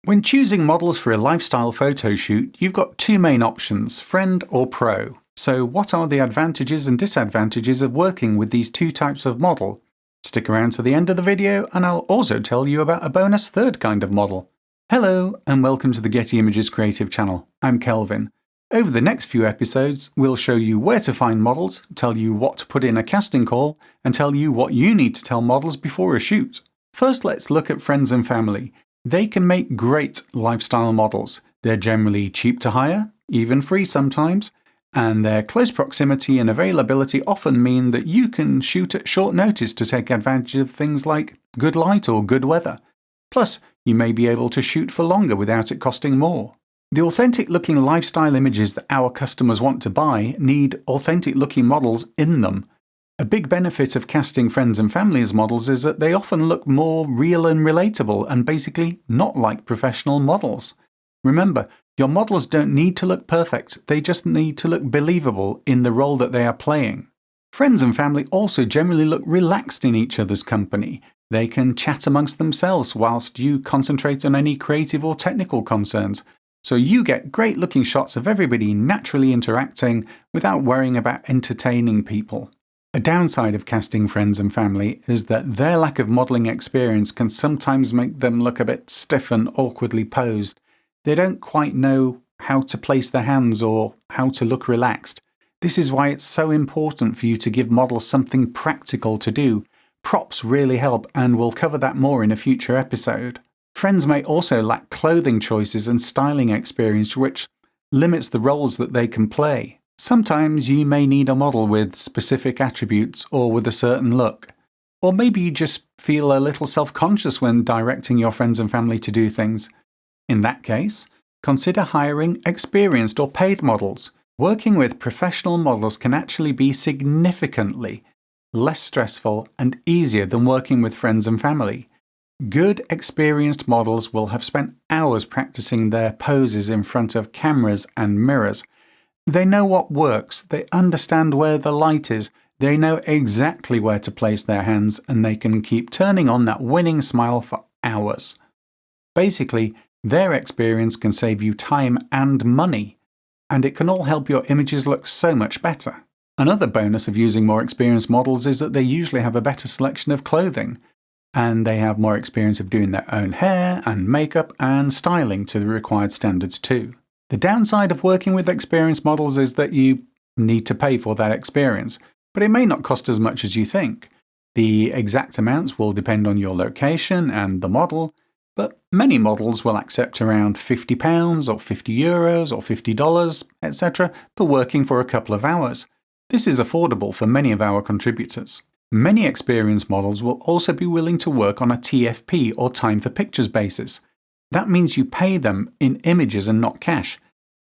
When choosing models for a lifestyle photo shoot, you've got two main options, friend or pro. So what are the advantages and disadvantages of working with these two types of model? Stick around to the end of the video and I'll also tell you about a bonus third kind of model. Hello and welcome to the Getty Images creative channel. I'm Kelvin. Over the next few episodes, we'll show you where to find models, tell you what to put in a casting call, and tell you what you need to tell models before a shoot. First, let's look at friends and family. They can make great lifestyle models. They're generally cheap to hire, even free sometimes, and their close proximity and availability often mean that you can shoot at short notice to take advantage of things like good light or good weather. Plus, you may be able to shoot for longer without it costing more. The authentic-looking lifestyle images that our customers want to buy need authentic-looking models in them. A big benefit of casting friends and family as models is that they often look more real and relatable and basically not like professional models. Remember, your models don't need to look perfect, they just need to look believable in the role that they are playing. Friends and family also generally look relaxed in each other's company. They can chat amongst themselves whilst you concentrate on any creative or technical concerns. So you get great looking shots of everybody naturally interacting without worrying about entertaining people. A downside of casting friends and family is that their lack of modelling experience can sometimes make them look a bit stiff and awkwardly posed. They don't quite know how to place their hands or how to look relaxed. This is why it's so important for you to give models something practical to do. Props really help, and we'll cover that more in a future episode. Friends may also lack clothing choices and styling experience, which limits the roles that they can play. Sometimes you may need a model with specific attributes or with a certain look. Or maybe you just feel a little self-conscious when directing your friends and family to do things. In that case, consider hiring experienced or paid models. Working with professional models can actually be significantly less stressful and easier than working with friends and family. Good, experienced models will have spent hours practicing their poses in front of cameras and mirrors. They know what works, they understand where the light is, they know exactly where to place their hands, and they can keep turning on that winning smile for hours. Basically, their experience can save you time and money, and it can all help your images look so much better. Another bonus of using more experienced models is that they usually have a better selection of clothing, and they have more experience of doing their own hair and makeup and styling to the required standards too. The downside of working with experienced models is that you need to pay for that experience, but it may not cost as much as you think. The exact amounts will depend on your location and the model, but many models will accept around £50 or €50 or $50, etc. for working for a couple of hours. This is affordable for many of our contributors. Many experienced models will also be willing to work on a TFP or time for pictures basis. That means you pay them in images and not cash.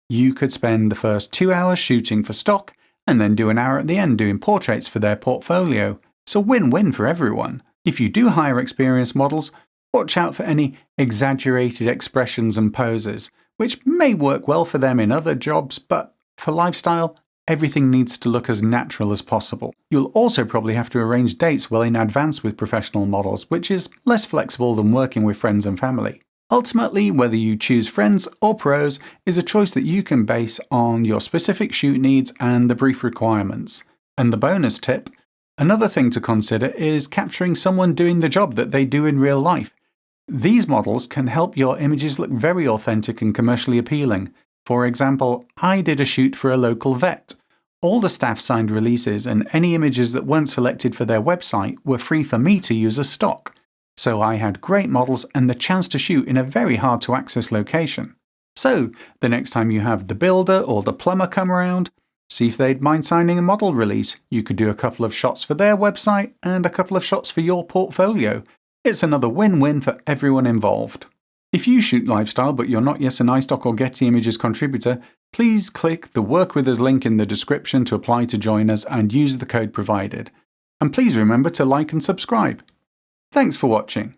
You could spend the first 2 hours shooting for stock and then do an hour at the end doing portraits for their portfolio. It's a win-win for everyone. If you do hire experienced models, watch out for any exaggerated expressions and poses, which may work well for them in other jobs, but for lifestyle, everything needs to look as natural as possible. You'll also probably have to arrange dates well in advance with professional models, which is less flexible than working with friends and family. Ultimately, whether you choose friends or pros is a choice that you can base on your specific shoot needs and the brief requirements. And the bonus tip, another thing to consider is capturing someone doing the job that they do in real life. These models can help your images look very authentic and commercially appealing. For example, I did a shoot for a local vet. All the staff signed releases and any images that weren't selected for their website were free for me to use as stock. So I had great models and the chance to shoot in a very hard to access location. So, the next time you have the builder or the plumber come around, see if they'd mind signing a model release. You could do a couple of shots for their website and a couple of shots for your portfolio. It's another win-win for everyone involved. If you shoot lifestyle but you're not yet an iStock or Getty Images contributor, please click the Work With Us link in the description to apply to join us and use the code provided. And please remember to like and subscribe. Thanks for watching.